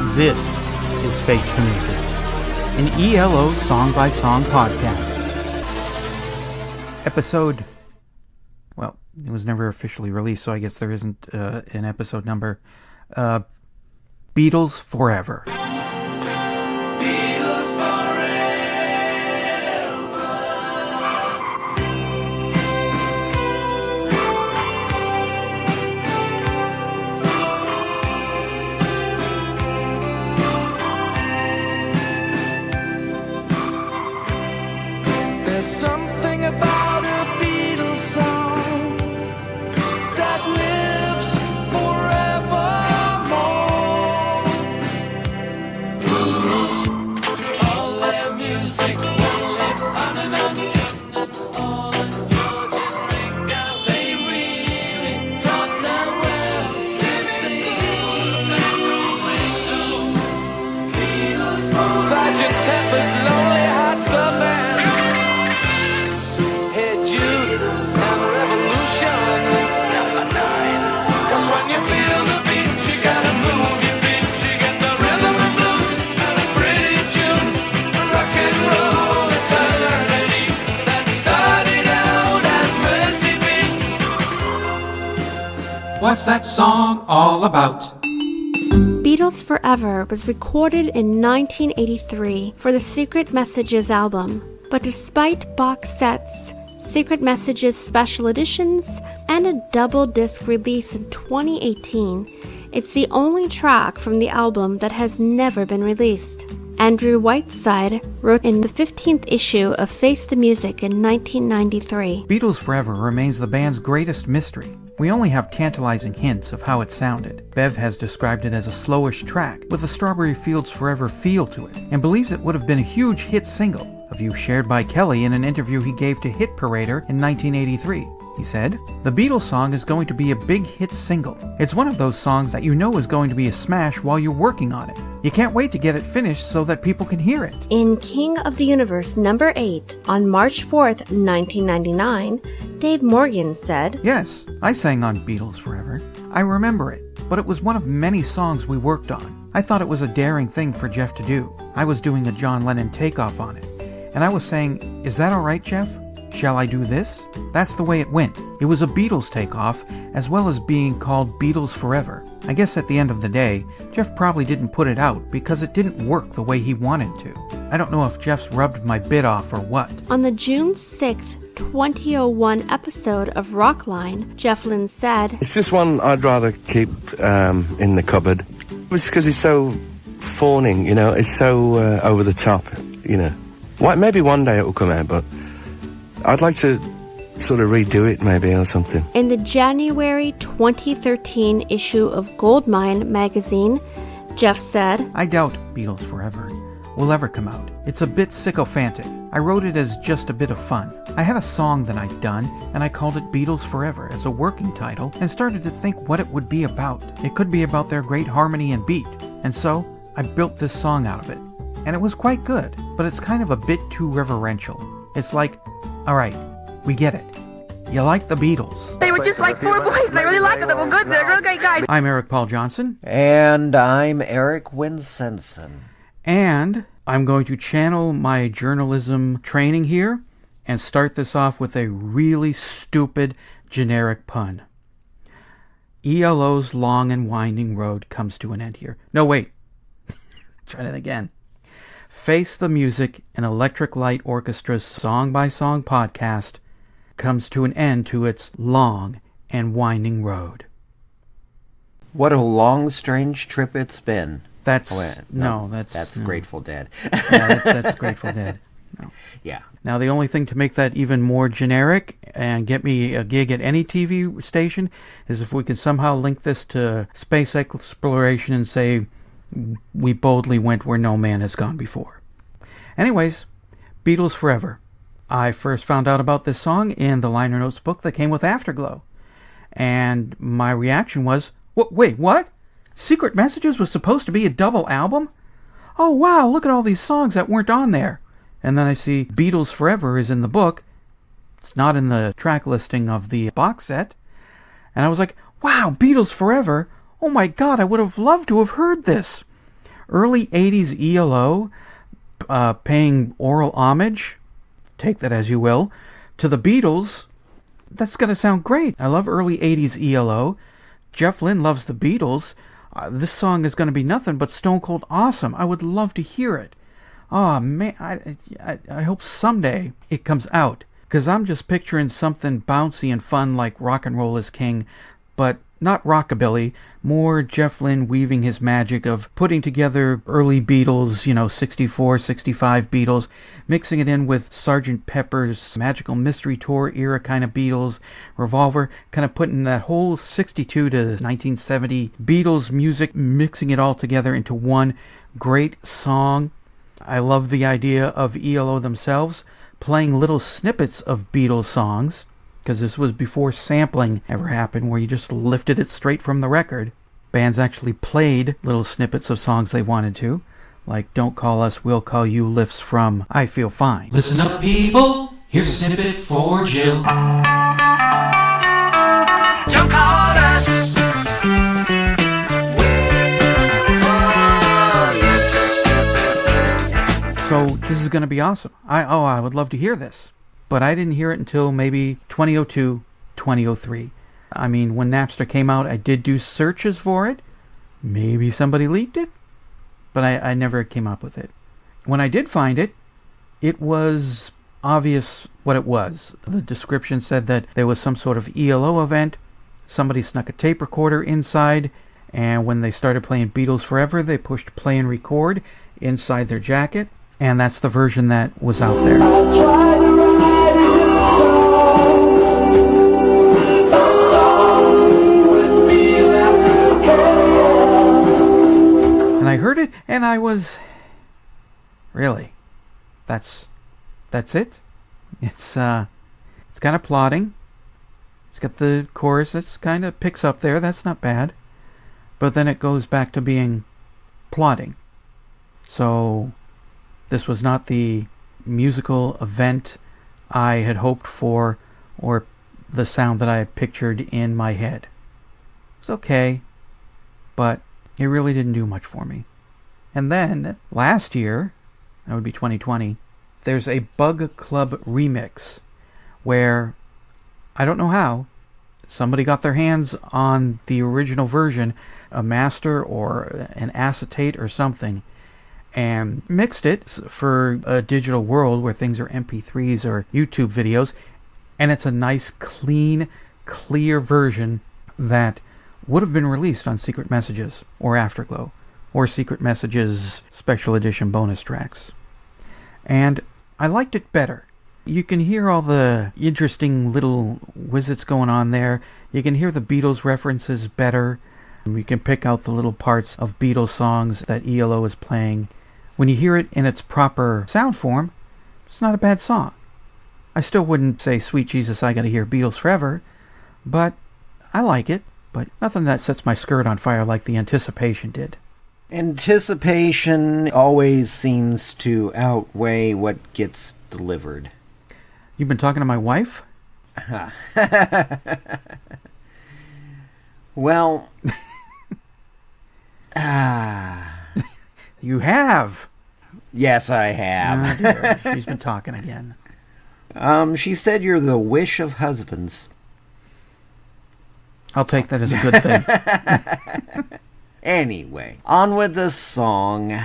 This is Face the Music, an E.L.O. song-by-song podcast. Episode... well, it was never officially released, so I guess there isn't an episode number. Beatles Forever. What's that song all about? Beatles Forever was recorded in 1983 for the Secret Messages album, but despite box sets, Secret Messages special editions, and a double disc release in 2018, it's the only track from the album that has never been released. Andrew Whiteside wrote in the 15th issue of Face the Music in 1993. Beatles Forever remains the band's greatest mystery. We only have tantalizing hints of how it sounded. Bev has described it as a slowish track with a Strawberry Fields Forever feel to it, and believes it would have been a huge hit single, a view shared by Kelly in an interview he gave to Hit Parader in 1983. He said, "The Beatles song is going to be a big hit single. It's one of those songs that you know is going to be a smash while you're working on it. You can't wait to get it finished so that people can hear it." In King of the Universe number 8, on March 4th, 1999, Dave Morgan said, "Yes, I sang on Beatles Forever. I remember it, but it was one of many songs we worked on. I thought it was a daring thing for Jeff to do. I was doing a John Lennon takeoff on it. And I was saying, is that alright, Jeff? Shall I do this? That's the way it went. It was a Beatles takeoff, as well as being called Beatles Forever. I guess at the end of the day, Jeff probably didn't put it out because it didn't work the way he wanted to. I don't know if Jeff's rubbed my bit off or what." On the June 6th, 2001 episode of Rockline, Jeff Lynne said, "It's just one I'd rather keep in the cupboard. It's because it's so fawning, you know, it's so over the top, you know. Maybe one day it will come out, but I'd like to sort of redo it maybe or something." In the January 2013 issue of Goldmine magazine, Jeff said, "I doubt Beatles Forever will ever come out. It's a bit sycophantic. I wrote it as just a bit of fun. I had a song that I'd done, and I called it Beatles Forever as a working title, and started to think what it would be about. It could be about their great harmony and beat. And so, I built this song out of it. And it was quite good, but it's kind of a bit too reverential. It's like, alright, we get it. You like the Beatles. They were just like four boys. I really like them. They were good. They're real great guys." I'm Eric Paul Johnson. And I'm Eric Winsenson. And I'm going to channel my journalism training here and start this off with a really stupid generic pun. E.L.O.'s long and winding road comes to an end here. No, wait. Try that again. Face the Music, an Electric Light Orchestra's song-by-song podcast, comes to an end to its long and winding road. What a long, strange trip it's been. That's That's Grateful Dead. Yeah, that's Grateful Dead. No. Yeah. Now, the only thing to make that even more generic and get me a gig at any TV station is if we could somehow link this to space exploration and say, we boldly went where no man has gone before. Anyways, Beatles Forever. I first found out about this song in the liner notes book that came with Afterglow. And my reaction was, wait, what? Secret Messages was supposed to be a double album? Oh wow, look at all these songs that weren't on there. And then I see Beatles Forever is in the book. It's not in the track listing of the box set. And I was like, wow, Beatles Forever? Oh my god, I would have loved to have heard this. Early 80s ELO paying oral homage, take that as you will, to the Beatles. That's going to sound great. I love early 80s ELO. Jeff Lynne loves the Beatles. This song is going to be nothing but stone cold awesome. I would love to hear it. Oh, man, I hope someday it comes out. Because I'm just picturing something bouncy and fun like Rock and Roll is King, but not rockabilly, more Jeff Lynne weaving his magic of putting together early Beatles, 64, 65 Beatles, mixing it in with Sgt. Pepper's Magical Mystery Tour era kind of Beatles, Revolver, kind of putting that whole 62 to 1970 Beatles music, mixing it all together into one great song. I love the idea of E.L.O. themselves playing little snippets of Beatles songs, because this was before sampling ever happened, where you just lifted it straight from the record. Bands actually played little snippets of songs they wanted to, like Don't Call Us, We'll Call You lifts from I Feel Fine. Listen up, people. Here's a snippet for Jill. Don't call us. So this is going to be awesome. I would love to hear this. But I didn't hear it until maybe 2002, 2003. I mean, when Napster came out, I did do searches for it. Maybe somebody leaked it, but I never came up with it. When I did find it, it was obvious what it was. The description said that there was some sort of E.L.O. event. Somebody snuck a tape recorder inside, and when they started playing Beatles Forever, they pushed play and record inside their jacket, and that's the version that was out there. And I heard it, and I was... Really? That's it? It's kind of plodding. It's got the chorus that's kind of picks up there. That's not bad. But then it goes back to being plodding. So this was not the musical event I had hoped for, or the sound that I had pictured in my head. It's okay, but it really didn't do much for me. And then, last year, that would be 2020, there's a Bug Club remix where, I don't know how, somebody got their hands on the original version, a master or an acetate or something, and mixed it for a digital world where things are MP3s or YouTube videos, and it's a nice, clean, clear version that would have been released on Secret Messages or Afterglow or Secret Messages Special Edition bonus tracks. And I liked it better. You can hear all the interesting little wizards going on there. You can hear the Beatles references better. You can pick out the little parts of Beatles songs that E.L.O. is playing. When you hear it in its proper sound form, it's not a bad song. I still wouldn't say, Sweet Jesus, I Gotta Hear Beatles Forever, but I like it. But nothing that sets my skirt on fire like the Anticipation did. Anticipation always seems to outweigh what gets delivered. You've been talking to my wife? Well, You have? Yes, I have. Oh, dear. She's been talking again. She said you're the wish of husbands. I'll take that as a good thing. Anyway, on with the song.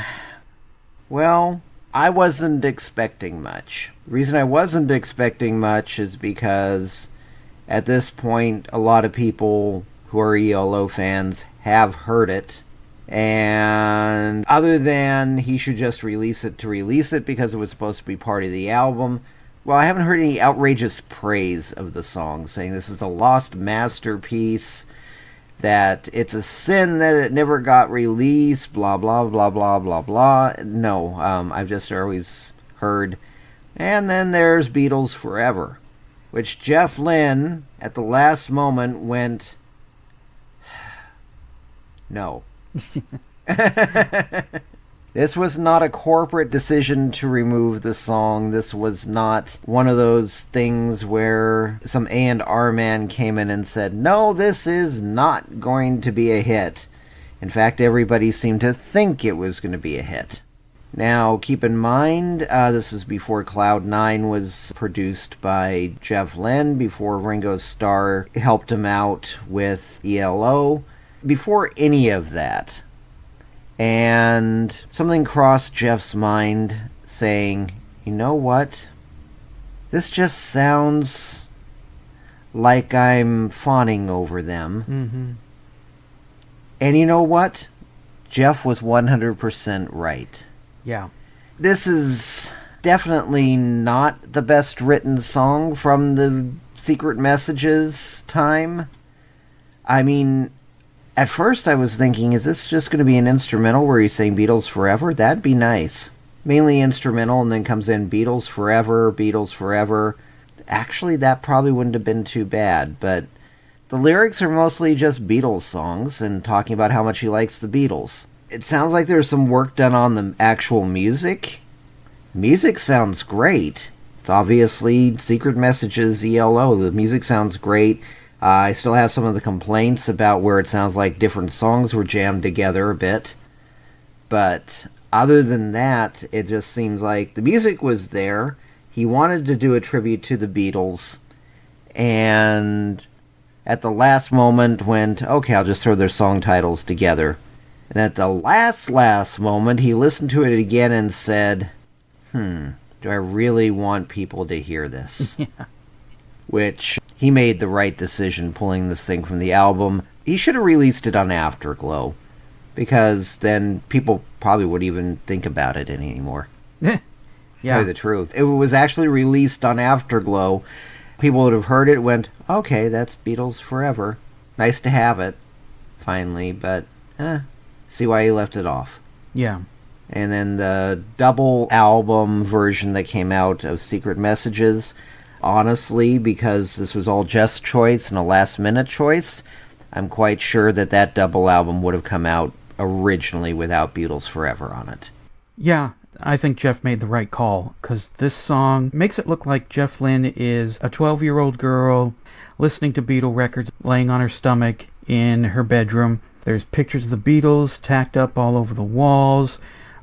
Well, I wasn't expecting much. The reason I wasn't expecting much is because at this point, a lot of people who are E.L.O. fans have heard it. And other than he should just release it to release it because it was supposed to be part of the album, well, I haven't heard any outrageous praise of the song, saying this is a lost masterpiece, that it's a sin that it never got released, blah, blah, blah, blah, blah, blah. No, I've just always heard. And then there's Beatles Forever, which Jeff Lynne, at the last moment, went, no. This was not a corporate decision to remove the song. This was not one of those things where some A&R man came in and said, no, this is not going to be a hit. In fact, everybody seemed to think it was going to be a hit. Now, keep in mind, this is before Cloud 9 was produced by Jeff Lynne, before Ringo Starr helped him out with E.L.O., before any of that. And something crossed Jeff's mind saying, you know what? This just sounds like I'm fawning over them. Mm-hmm. And you know what? Jeff was 100% right. Yeah. This is definitely not the best written song from the Secret Messages time. I mean, at first I was thinking, is this just going to be an instrumental where he's saying Beatles Forever? That'd be nice. Mainly instrumental, and then comes in Beatles Forever, Beatles Forever. Actually, that probably wouldn't have been too bad, but the lyrics are mostly just Beatles songs and talking about how much he likes the Beatles. It sounds like there's some work done on the actual music. Music sounds great. It's obviously Secret Messages E.L.O. The music sounds great. I still have some of the complaints about where it sounds like different songs were jammed together a bit. But other than that, it just seems like the music was there. He wanted to do a tribute to the Beatles. And at the last moment went, okay, I'll just throw their song titles together. And at the last moment, he listened to it again and said, do I really want people to hear this? Yeah. Which, he made the right decision pulling this thing from the album. He should have released it on Afterglow, because then people probably wouldn't even think about it anymore. Yeah. Tell you the truth. If it was actually released on Afterglow, people would have heard it, went, okay, that's Beatles Forever. Nice to have it, finally, but, see why he left it off. Yeah. And then the double album version that came out of Secret Messages, honestly, because this was all Jeff's choice and a last-minute choice, I'm quite sure that that double album would have come out originally without Beatles Forever on it. Yeah, I think Jeff made the right call, because this song makes it look like Jeff Lynne is a 12-year-old girl listening to Beatle records, laying on her stomach in her bedroom. There's pictures of the Beatles tacked up all over the walls,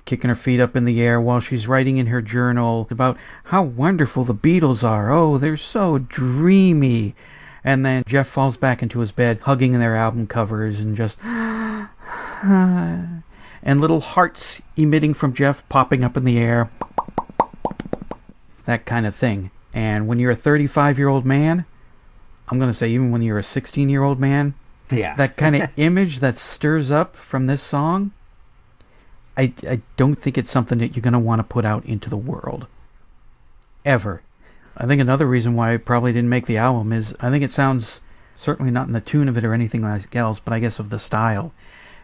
kicking her feet up in the air while she's writing in her journal about how wonderful the Beatles are. Oh, they're so dreamy. And then Jeff falls back into his bed, hugging their album covers and just... and little hearts emitting from Jeff popping up in the air. That kind of thing. And when you're a 35-year-old man, I'm going to say even when you're a 16-year-old man, yeah, that kind of image that stirs up from this song, I don't think it's something that you're going to want to put out into the world. Ever. I think another reason why I probably didn't make the album is I think it sounds, certainly not in the tune of it or anything like else, but I guess of the style.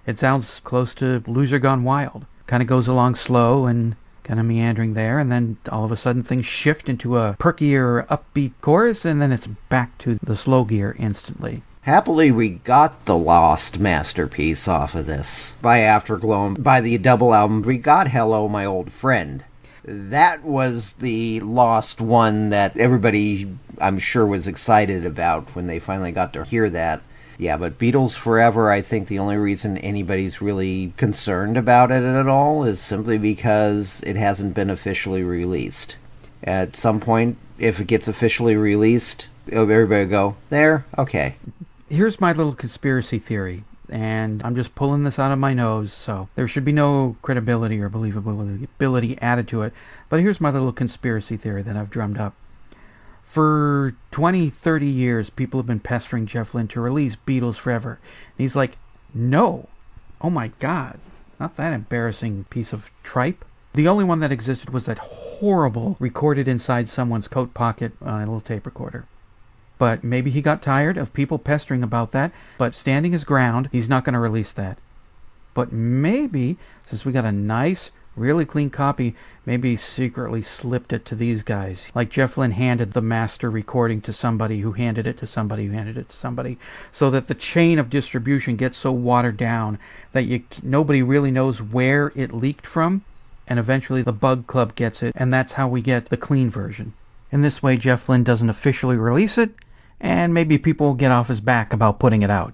It sounds close to Loser Gone Wild. Kind of goes along slow and kind of meandering there, and then all of a sudden things shift into a perkier, upbeat chorus, and then it's back to the slow gear instantly. Happily, we got the lost masterpiece off of this. By Afterglow, by the double album, we got Hello, My Old Friend. That was the lost one that everybody, I'm sure, was excited about when they finally got to hear that. Yeah, but Beatles Forever, I think the only reason anybody's really concerned about it at all is simply because it hasn't been officially released. At some point, if it gets officially released, everybody will go, there, okay. Here's my little conspiracy theory, and I'm just pulling this out of my nose, so there should be no credibility or believability added to it. But here's my little conspiracy theory that I've drummed up. For 20, 30 years, people have been pestering Jeff Lynne to release Beatles Forever. And he's like, no. Oh my God. Not that embarrassing piece of tripe. The only one that existed was that horrible recorded inside someone's coat pocket on a little tape recorder. But maybe he got tired of people pestering about that, but standing his ground, he's not going to release that. But maybe, since we got a nice, really clean copy, maybe he secretly slipped it to these guys. Like Jeff Lynne handed the master recording to somebody who handed it to somebody who handed it to somebody, so that the chain of distribution gets so watered down that nobody really knows where it leaked from, and eventually the Bug Club gets it, and that's how we get the clean version. In this way, Jeff Lynne doesn't officially release it, and maybe people will get off his back about putting it out.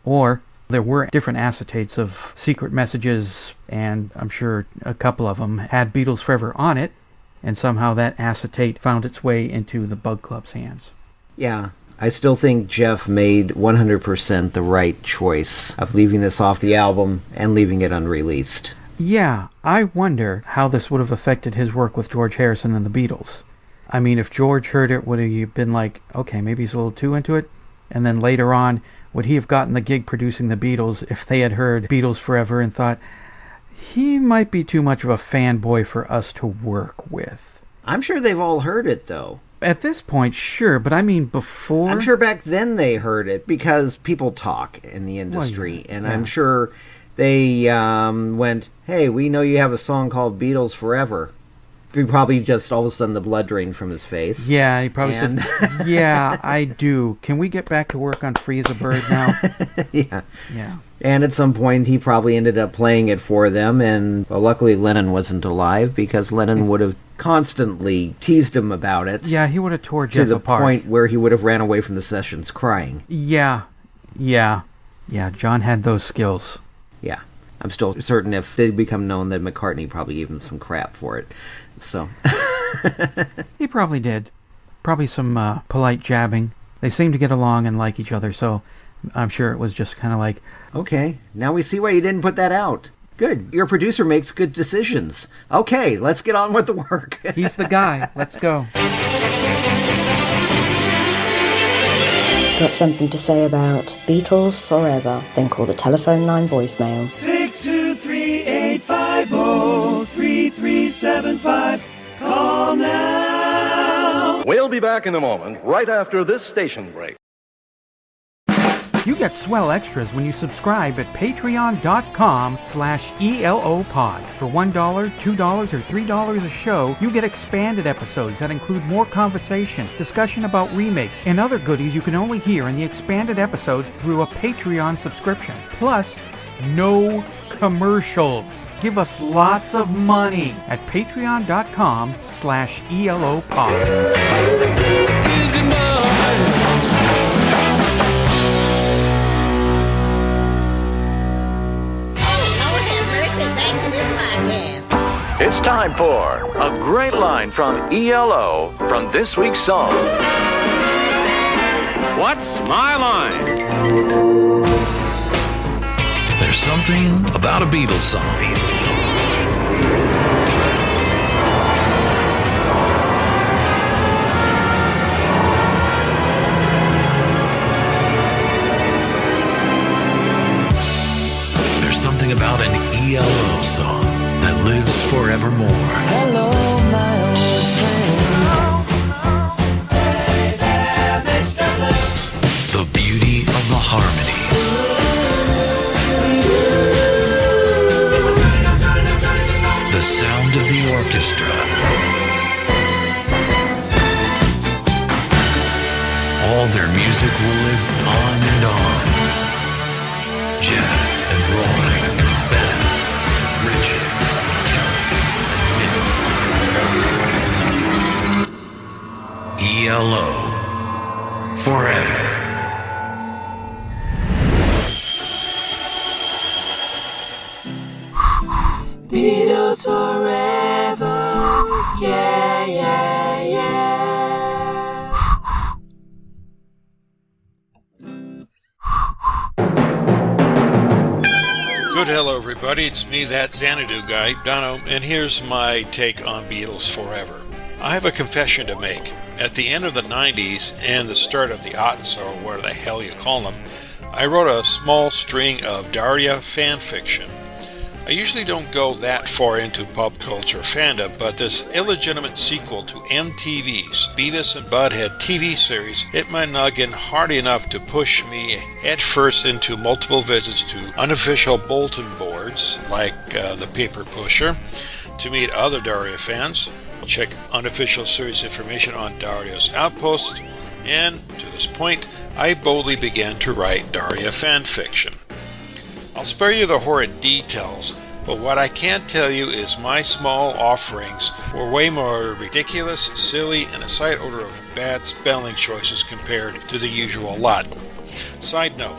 Or There were different acetates of Secret Messages, and I'm sure a couple of them had Beatles Forever on it, and somehow that acetate found its way into the Bug Club's hands. Yeah, I still think Jeff made 100% the right choice of leaving this off the album and leaving it unreleased. Yeah, I wonder how this would have affected his work with George Harrison and the Beatles. I mean, if George heard it, would he have been like, okay, maybe he's a little too into it? And then later on, would he have gotten the gig producing the Beatles if they had heard Beatles Forever and thought, he might be too much of a fanboy for us to work with? I'm sure they've all heard it, though. At this point, sure, but I mean before... I'm sure back then they heard it because people talk in the industry, and I'm sure they went, hey, we know you have a song called Beatles Forever. He probably just all of a sudden the blood drained from his face. Yeah, he probably said, yeah, I do. Can we get back to work on Free as a Bird now? Yeah. And at some point he probably ended up playing it for them, and well, luckily Lennon wasn't alive because Lennon would have constantly teased him about it. Yeah, he would have tore Jeff apart. To the apart. point where he would have ran away from the sessions crying. Yeah, John had those skills. Yeah. I'm still certain if they'd become known that McCartney probably gave him some crap for it. So he probably did. Probably some polite jabbing. They seem to get along and like each other, so I'm sure it was just kind of like, okay, now we see why you didn't put that out. Good. Your producer makes good decisions. Okay, let's get on with the work. He's the guy. Let's go. Got something to say about Beatles Forever? Then call the telephone line voicemail. 623-850-3375. Call now. We'll be back in a moment, right after this station break. You get swell extras when you subscribe at patreon.com/ELOpod. For $1, $2, or $3 a show, you get expanded episodes that include more conversation, discussion about remakes, and other goodies you can only hear in the expanded episodes through a Patreon subscription. Plus, no commercials. Give us lots of money at patreon.com/ELOpod. Back to this podcast. It's time for a great line from E.L.O. from this week's song. What's my line? There's something about a Beatles song. Something about an E.L.O. song that lives forevermore. Hello, my old friend. Hey there, Mr. Blue. The beauty of the harmonies. The sound of the orchestra. All their music will live on and on. Jeff and Roy, Ben, Richard, Kelly, Nick. E.L.O. Forever. Beatles forever. Yeah, yeah, yeah. Good hello everybody, it's me, that Xanadu guy, Dono, and here's my take on Beatles Forever. I have a confession to make. At the end of the 90s and the start of the aughts, or whatever the hell you call them, I wrote a small string of Daria fan fiction. I usually don't go that far into pop culture fandom, but this illegitimate sequel to MTV's Beavis and Butthead TV series hit my noggin hard enough to push me headfirst into multiple visits to unofficial bulletin boards, like the Paper Pusher, to meet other Daria fans, check unofficial series information on Daria's Outpost, and to this point, I boldly began to write Daria fan fiction. I'll spare you the horrid details, but what I can tell you is my small offerings were way more ridiculous, silly, and a side order of bad spelling choices compared to the usual lot. Side note,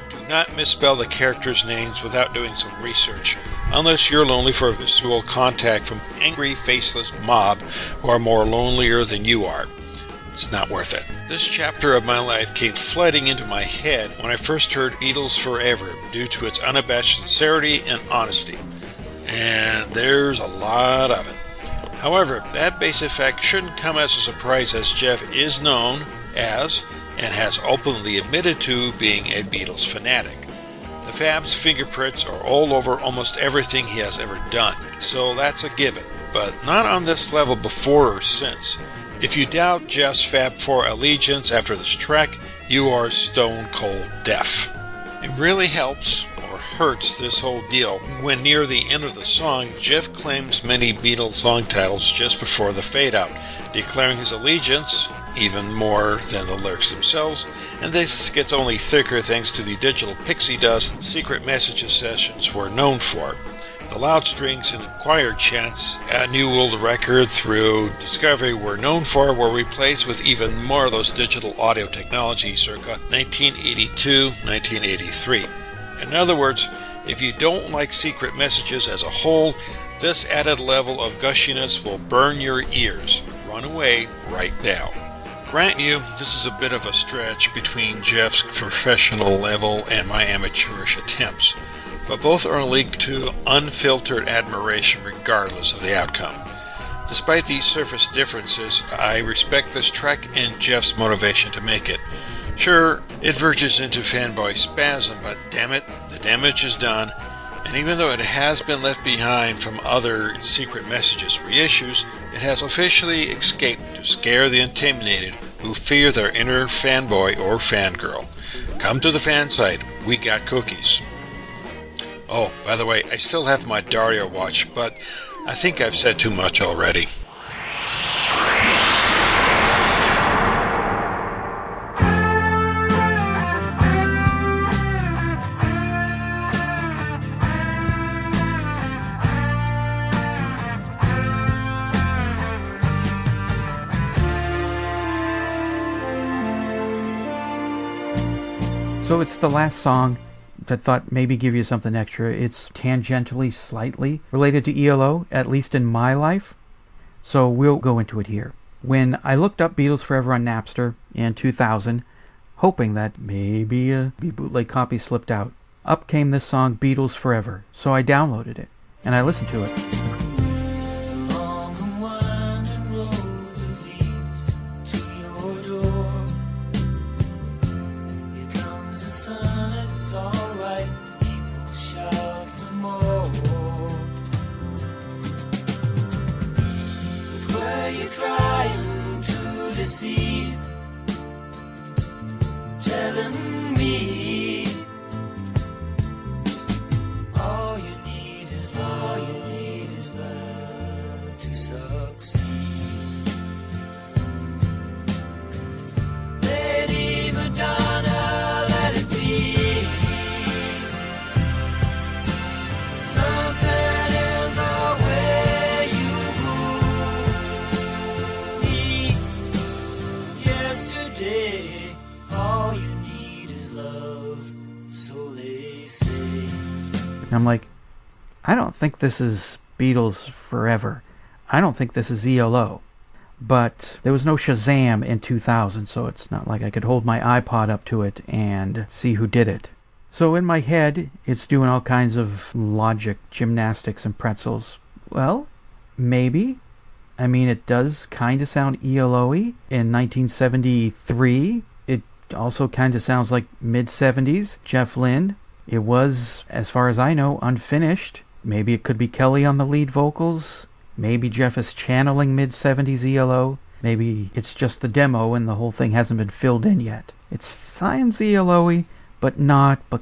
do not misspell the characters' names without doing some research, unless you're lonely for visual contact from angry, faceless mob who are more lonelier than you are. It's not worth it. This chapter of my life came flooding into my head when I first heard Beatles Forever due to its unabashed sincerity and honesty. And there's a lot of it. However, that basic fact shouldn't come as a surprise, as Jeff is known as, and has openly admitted to, being a Beatles fanatic. The Fab's fingerprints are all over almost everything he has ever done, so that's a given, but not on this level before or since. If you doubt Jeff's Fab Four allegiance after this track, you are stone cold deaf. It really helps, or hurts, this whole deal when near the end of the song, Jeff claims many Beatles song titles just before the fade out, declaring his allegiance even more than the lyrics themselves, and this gets only thicker thanks to the digital pixie dust secret messages sessions were known for. The loud strings and choir chants a New World Record through Discovery were known for were replaced with even more of those digital audio technology circa 1982-1983. In other words, if you don't like secret messages as a whole, this added level of gushiness will burn your ears. Run away right now. Grant you, this is a bit of a stretch between Jeff's professional level and my amateurish attempts, but both are linked to unfiltered admiration regardless of the outcome. Despite these surface differences, I respect this track and Jeff's motivation to make it. Sure, it verges into fanboy spasm, but damn it, the damage is done, and even though it has been left behind from other secret messages reissues, it has officially escaped to scare the intimidated who fear their inner fanboy or fangirl. Come to the fan site, we got cookies. Oh, by the way, I still have my Dario watch, but I think I've said too much already. So it's the last song that I thought maybe give you something extra. It's tangentially slightly related to E.L.O., at least in my life. So we'll go into it here. When I looked up Beatles Forever on Napster in 2000, hoping that maybe a bootleg copy slipped out, up came this song Beatles Forever. So I downloaded it and I listened to it. Trying to deceive, telling me all you need is love to succeed. Lady Madonna, let it be something in the way you yesterday. All you need is love, so they say. And I'm like, I don't think this is Beatles Forever. I don't think this is E.L.O. But there was no Shazam in 2000, so it's not like I could hold my iPod up to it and see who did it. So in my head, it's doing all kinds of logic, gymnastics, and pretzels. Well, maybe. I mean, it does kind of sound ELO-y. In 1973, it also kind of sounds like mid-70s Jeff Lynne. It was, as far as I know, unfinished. Maybe it could be Kelly on the lead vocals. Maybe Jeff is channeling mid-70s ELO. Maybe it's just the demo and the whole thing hasn't been filled in yet. It sounds ELO-y, but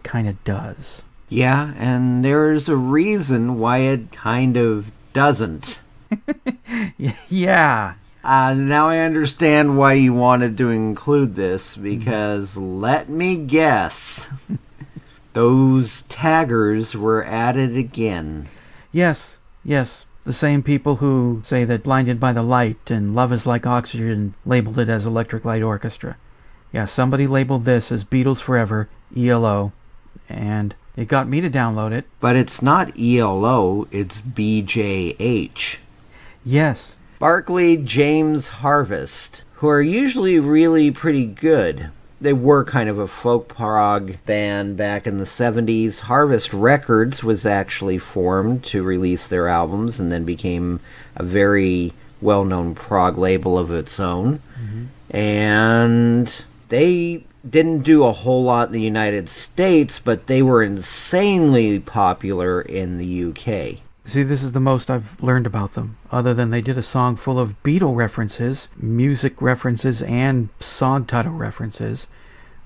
kind of does. Yeah, and there's a reason why it kind of doesn't. Yeah. Now I understand why you wanted to include this, because let me guess, those taggers were added again. Yes. The same people who say that Blinded by the Light and Love is Like Oxygen labeled it as Electric Light Orchestra. Yeah, somebody labeled this as Beatles Forever, ELO, and it got me to download it. But it's not E.L.O., it's BJH. Yes. Barclay James Harvest, who are usually really pretty good. They were kind of a folk prog band back in the 70s. Harvest Records was actually formed to release their albums and then became a very well-known prog label of its own. Mm-hmm. And they didn't do a whole lot in the United States, but they were insanely popular in the UK. See, this is the most I've learned about them, other than they did a song full of Beatle references, music references, and song title references,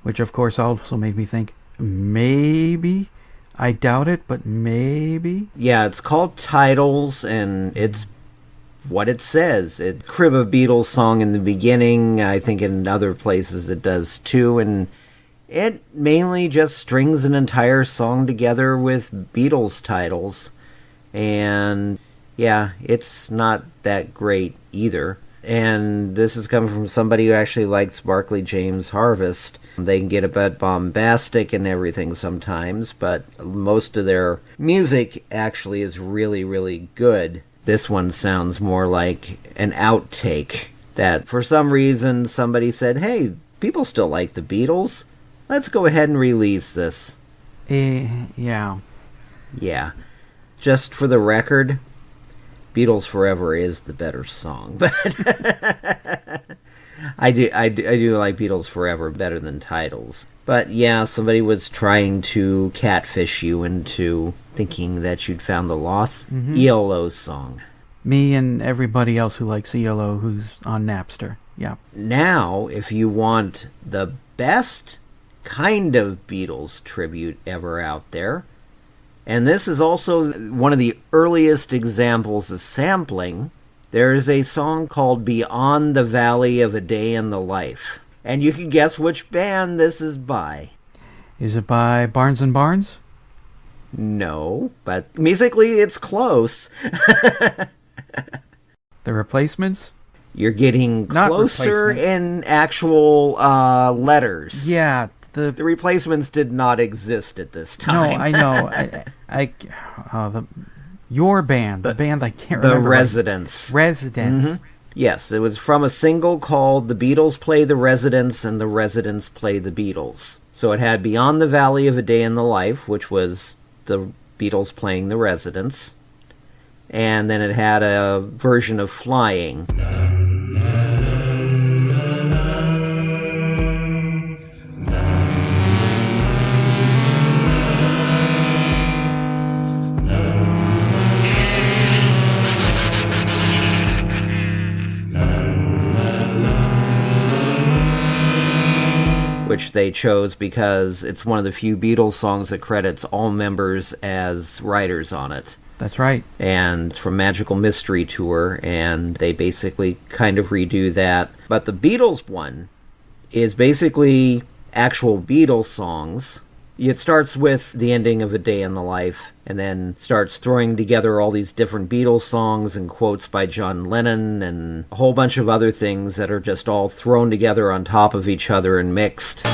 which of course also made me think, maybe, I doubt it, but maybe. Yeah, it's called Titles, and it's what it says. It crib a Beatles song in the beginning. I think in other places it does too, and it mainly just strings an entire song together with Beatles titles. And yeah, it's not that great either. And this is coming from somebody who actually likes Barclay James Harvest. They can get a bit bombastic and everything sometimes, but most of their music actually is really, really good. This one sounds more like an outtake that for some reason somebody said, hey, people still like the Beatles. Let's go ahead and release this. Yeah. Yeah. Just for the record, Beatles Forever is the better song, but I do like Beatles Forever better than Titles. But yeah, somebody was trying to catfish you into thinking that you'd found the lost E.L.O. song. Me and everybody else who likes E.L.O. who's on Napster. Yeah. Now, if you want the best kind of Beatles tribute ever out there, and this is also one of the earliest examples of sampling, there is a song called Beyond the Valley of a Day in the Life. And you can guess which band this is by. Is it by Barnes & Barnes? No, but musically it's close. The Replacements? You're getting closer in actual letters. Yeah. The Replacements did not exist at this time. No, I know. Your band, the band I can't remember. The Residents. Residents. Mm-hmm. Yes, it was from a single called The Beatles Play the Residents and The Residents Play the Beatles. So it had Beyond the Valley of a Day in the Life, which was the Beatles playing the Residents. And then it had a version of Flying. Which they chose because it's one of the few Beatles songs that credits all members as writers on it. That's right. And it's from Magical Mystery Tour, and they basically kind of redo that. But the Beatles one is basically actual Beatles songs. It starts with the ending of A Day in the Life, and then starts throwing together all these different Beatles songs and quotes by John Lennon and a whole bunch of other things that are just all thrown together on top of each other and mixed.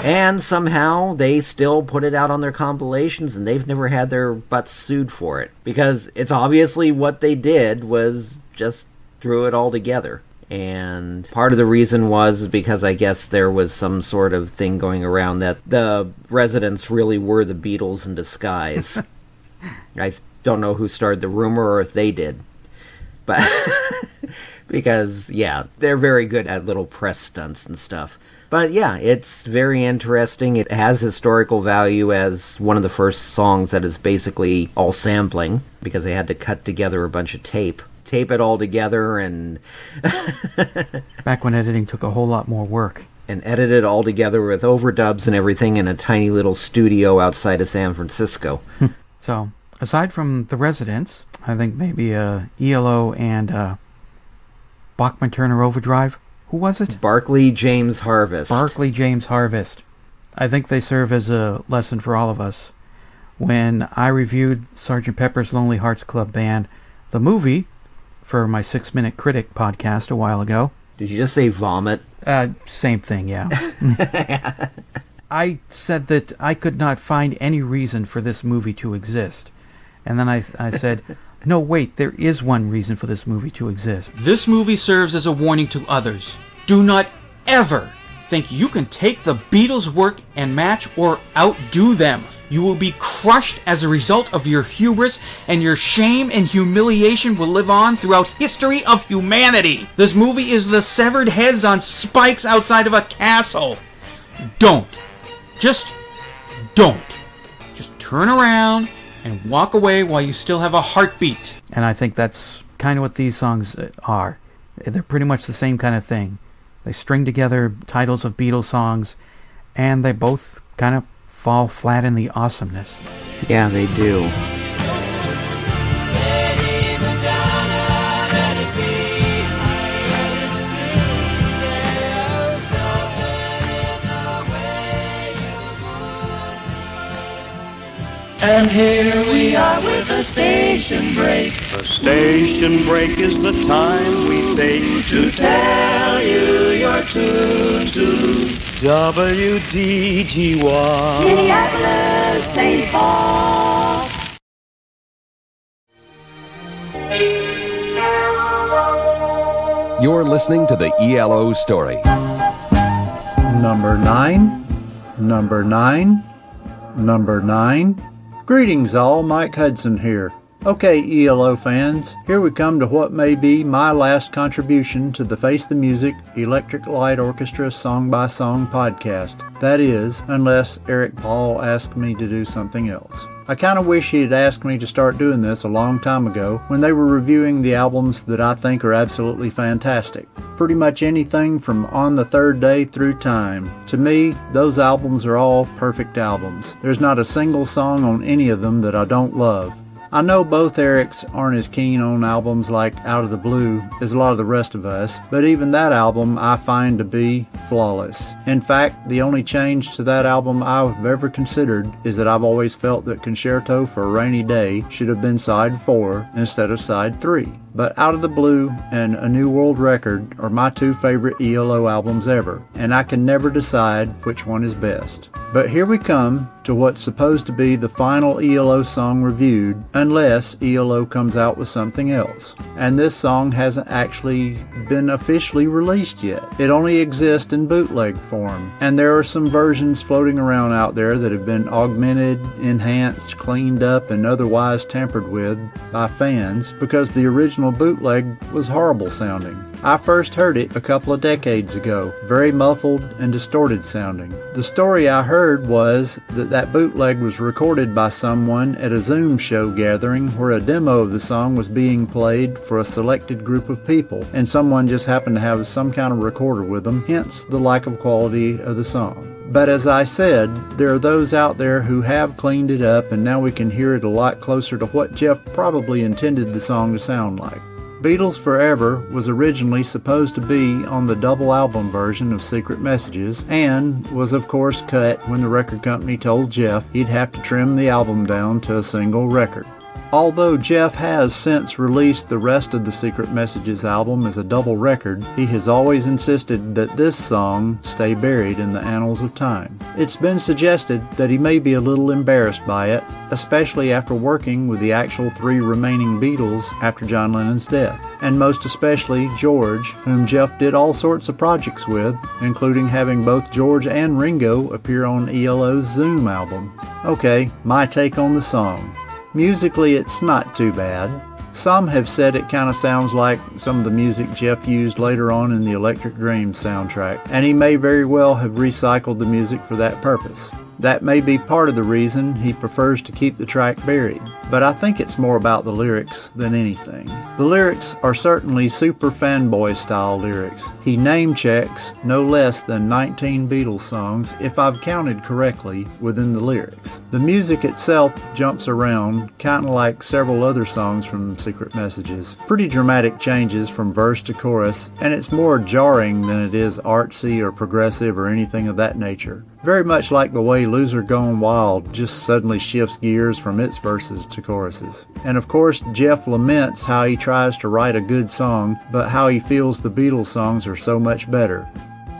And somehow they still put it out on their compilations, and they've never had their butts sued for it. Because it's obviously what they did was just threw it all together. And part of the reason was because I guess there was some sort of thing going around that the Residents really were the Beatles in disguise. I don't know who started the rumor or if they did. But because, yeah, they're very good at little press stunts and stuff. But yeah, it's very interesting. It has historical value as one of the first songs that is basically all sampling, because they had to cut together a bunch of tape it all together, and back when editing took a whole lot more work. And edit it all together with overdubs and everything in a tiny little studio outside of San Francisco. So, aside from the Residents, I think maybe E.L.O. and Bachman Turner Overdrive Who was it? Barclay James Harvest. Barclay James Harvest. I think they serve as a lesson for all of us. When I reviewed Sgt. Pepper's Lonely Hearts Club Band, the movie, for my 6-Minute Critic podcast a while ago. Did you just say vomit? Same thing, yeah. I said that I could not find any reason for this movie to exist. And then I said, no, wait, there is one reason for this movie to exist. This movie serves as a warning to others. Do not ever think you can take the Beatles' work and match or outdo them. You will be crushed as a result of your hubris, and your shame and humiliation will live on throughout history of humanity. This movie is the severed heads on spikes outside of a castle. Don't. Just don't. Just turn around and walk away while you still have a heartbeat. And I think that's kind of what these songs are. They're pretty much the same kind of thing. They string together titles of Beatles songs, and they both kind of fall flat in the awesomeness. Yeah, they do. And here we are with a station break. A station break is the time we take to tell you your tune to WDGY Minneapolis, St. Paul. You're listening to the E.L.O. story. Number 9, number 9, number 9. Greetings all, Mike Hudson here. Okay, E.L.O. fans, here we come to what may be my last contribution to the Face the Music Electric Light Orchestra Song by Song podcast. That is, unless Eric Paul asked me to do something else. I kind of wish he had asked me to start doing this a long time ago when they were reviewing the albums that I think are absolutely fantastic. Pretty much anything from On the Third Day through Time. To me, those albums are all perfect albums. There's not a single song on any of them that I don't love. I know both Erics aren't as keen on albums like Out of the Blue as a lot of the rest of us, but even that album I find to be flawless. In fact, the only change to that album I've ever considered is that I've always felt that Concerto for a Rainy Day should have been side 4 instead of side 3. But Out of the Blue and A New World Record are my two favorite E.L.O. albums ever, and I can never decide which one is best. But here we come to what's supposed to be the final E.L.O. song reviewed, unless E.L.O. comes out with something else. And this song hasn't actually been officially released yet. It only exists in bootleg form, and there are some versions floating around out there that have been augmented, enhanced, cleaned up, and otherwise tampered with by fans because the original bootleg was horrible sounding. I first heard it a couple of decades ago, very muffled and distorted sounding. The story I heard was that bootleg was recorded by someone at a Zoom show gathering where a demo of the song was being played for a selected group of people, and someone just happened to have some kind of recorder with them, hence the lack of quality of the song. But as I said, there are those out there who have cleaned it up, and now we can hear it a lot closer to what Jeff probably intended the song to sound like. Beatles Forever was originally supposed to be on the double album version of Secret Messages, and was of course cut when the record company told Jeff he'd have to trim the album down to a single record. Although Jeff has since released the rest of the Secret Messages album as a double record, he has always insisted that this song stay buried in the annals of time. It's been suggested that he may be a little embarrassed by it, especially after working with the actual 3 remaining Beatles after John Lennon's death, and most especially George, whom Jeff did all sorts of projects with, including having both George and Ringo appear on E.L.O.'s Zoom album. Okay, my take on the song. Musically, it's not too bad. Some have said it kind of sounds like some of the music Jeff used later on in the Electric Dreams soundtrack, and he may very well have recycled the music for that purpose. That may be part of the reason he prefers to keep the track buried. but I think it's more about the lyrics than anything. The lyrics are certainly super fanboy style lyrics. He name checks no less than 19 Beatles songs, if I've counted correctly, within the lyrics. The music itself jumps around, kind of like several other songs from Secret Messages. Pretty dramatic changes from verse to chorus, and it's more jarring than it is artsy or progressive or anything of that nature. Very much like the way Loser Gone Wild just suddenly shifts gears from its verses to choruses. And of course, Jeff laments how he tries to write a good song, but how he feels the Beatles songs are so much better.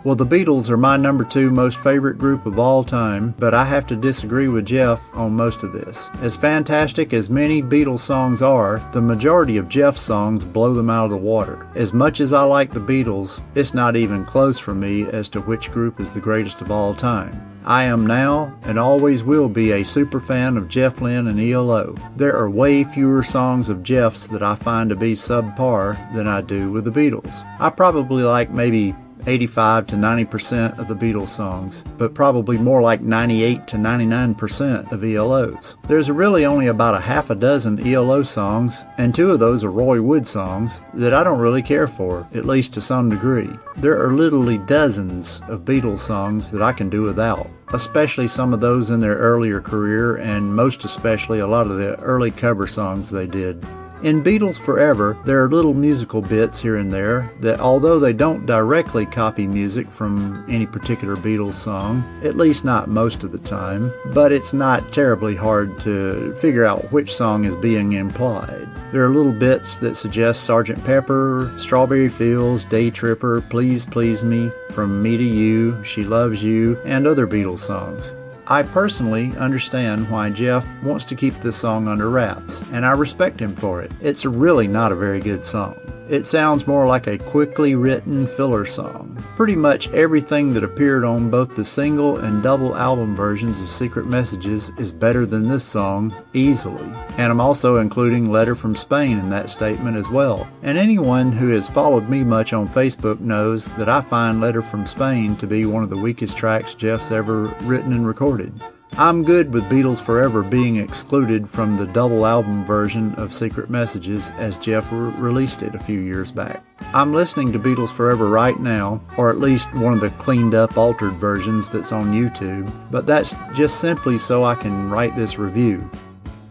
Well, the Beatles are my number 2 most favorite group of all time, but I have to disagree with Jeff on most of this. As fantastic as many Beatles songs are, the majority of Jeff's songs blow them out of the water. As much as I like the Beatles, it's not even close for me as to which group is the greatest of all time. I am now, and always will be, a super fan of Jeff Lynne and E.L.O. There are way fewer songs of Jeff's that I find to be subpar than I do with the Beatles. I probably like maybe 85 to 90% of the Beatles songs, but probably more like 98 to 99% of E.L.O.'s. There's really only about a half a dozen E.L.O. songs, and 2 of those are Roy Wood songs, that I don't really care for, at least to some degree. There are literally dozens of Beatles songs that I can do without, especially some of those in their earlier career, and most especially a lot of the early cover songs they did. In Beatles Forever, there are little musical bits here and there that, although they don't directly copy music from any particular Beatles song, at least not most of the time, but it's not terribly hard to figure out which song is being implied. There are little bits that suggest Sgt. Pepper, Strawberry Fields, Day Tripper, Please Please Me, From Me to You, She Loves You, and other Beatles songs. I personally understand why Jeff wants to keep this song under wraps, and I respect him for it. It's really not a very good song. It sounds more like a quickly written filler song. Pretty much everything that appeared on both the single and double album versions of Secret Messages is better than this song, easily. And I'm also including Letter from Spain in that statement as well. And anyone who has followed me much on Facebook knows that I find Letter from Spain to be one of the weakest tracks Jeff's ever written and recorded. I'm good with Beatles Forever being excluded from the double album version of Secret Messages as Jeff released it a few years back. I'm listening to Beatles Forever right now, or at least one of the cleaned up, altered versions that's on YouTube, but that's just simply so I can write this review.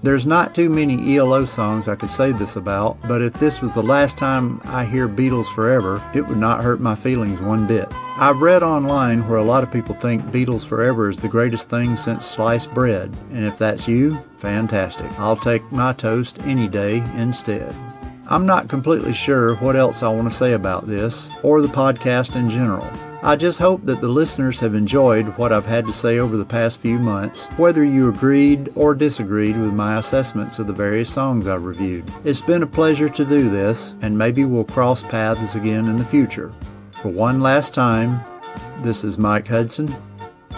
There's not too many E.L.O. songs I could say this about, but if this was the last time I hear Beatles Forever, it would not hurt my feelings one bit. I've read online where a lot of people think Beatles Forever is the greatest thing since sliced bread, and if that's you, fantastic. I'll take my toast any day instead. I'm not completely sure what else I want to say about this, or the podcast in general. I just hope that the listeners have enjoyed what I've had to say over the past few months, whether you agreed or disagreed with my assessments of the various songs I've reviewed. It's been a pleasure to do this, and maybe we'll cross paths again in the future. For one last time, this is Mike Hudson,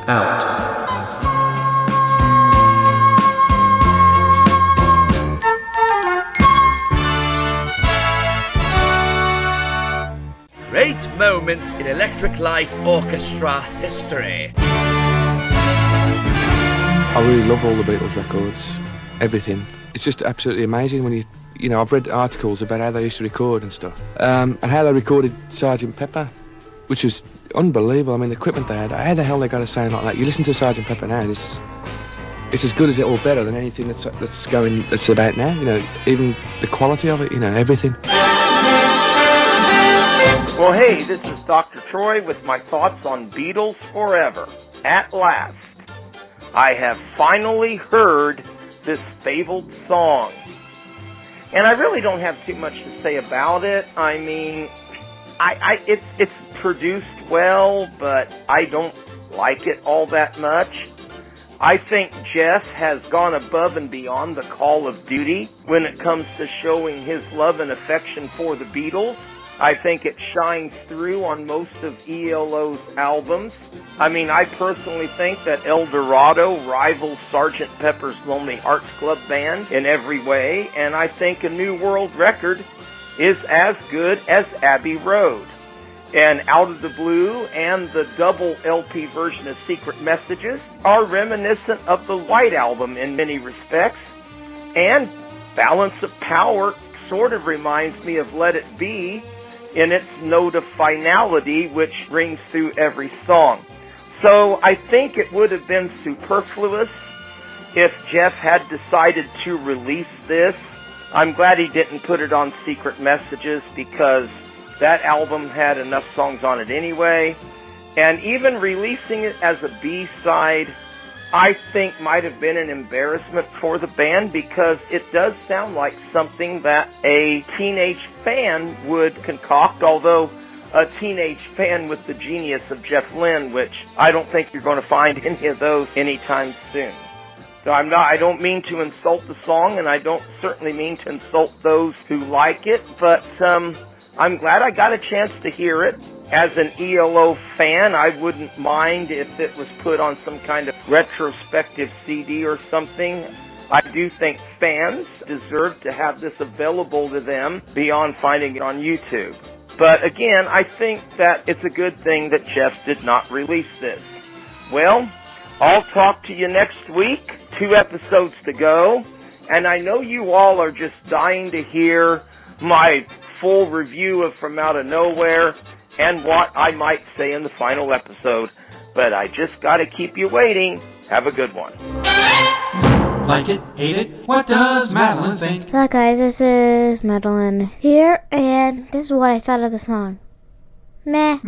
out. Great moments in Electric Light Orchestra history. I really love all the Beatles records, everything. It's just absolutely amazing when you know, I've read articles about how they used to record and stuff, and how they recorded Sgt. Pepper, which was unbelievable. I mean, the equipment they had, how the hell they got a sound like that? You listen to Sgt. Pepper now, and it's as good as it, or better than anything that's about now. You know, even the quality of it, you know, everything. Well, hey, this is Dr. Troy with my thoughts on Beatles Forever. At last, I have finally heard this fabled song. And I really don't have too much to say about it. I mean, it's produced well, but I don't like it all that much. I think Jeff has gone above and beyond the call of duty when it comes to showing his love and affection for the Beatles. I think it shines through on most of E.L.O.'s albums. I mean, I personally think that El Dorado rivals Sgt. Pepper's Lonely Hearts Club Band in every way, and I think A New World Record is as good as Abbey Road. And Out of the Blue and the double LP version of Secret Messages are reminiscent of the White Album in many respects. And Balance of Power sort of reminds me of Let It Be in its note of finality, which rings through every song. So I think it would have been superfluous if Jeff had decided to release this. I'm glad he didn't put it on Secret Messages, because that album had enough songs on it anyway. And even releasing it as a B-side, I think might have been an embarrassment for the band, because it does sound like something that a teenage fan would concoct, although a teenage fan with the genius of Jeff Lynne, which I don't think you're going to find any of those anytime soon. So I don't mean to insult the song, and I don't certainly mean to insult those who like it, but I'm glad I got a chance to hear it. As an E.L.O. fan, I wouldn't mind if it was put on some kind of retrospective CD or something. I do think fans deserve to have this available to them beyond finding it on YouTube. But again, I think that it's a good thing that Jeff did not release this. Well, I'll talk to you next week. 2 episodes to go. And I know you all are just dying to hear my full review of From Out of Nowhere and what I might say in the final episode. But I just gotta keep you waiting. Have a good one. Like it? Hate it? What does Madeline think? Hello guys, this is Madeline here, and this is what I thought of the song. Meh.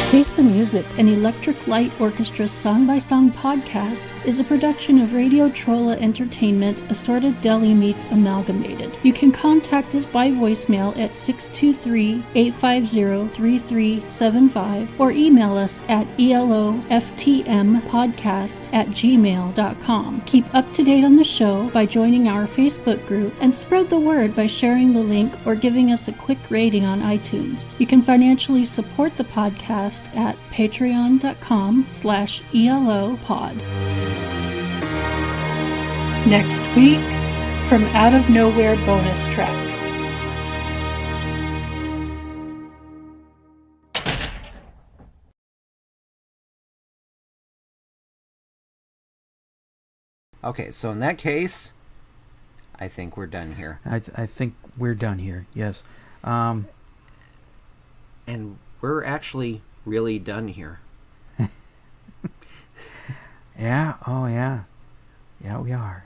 Face the Music, an Electric Light Orchestra song-by-song podcast, is a production of Radio Trolla Entertainment, Assorted Deli Meats Amalgamated. You can contact us by voicemail at 623-850-3375 or email us at eloftmpodcast@gmail.com. Keep up to date on the show by joining our Facebook group, and spread the word by sharing the link or giving us a quick rating on iTunes. You can financially support the podcast at patreon.com/ELOpod. Next week, From Out of Nowhere bonus tracks. Okay, so in that case, I think we're done here. I think we're done here, yes. And we're actually really done here. Yeah, oh yeah. Yeah, we are.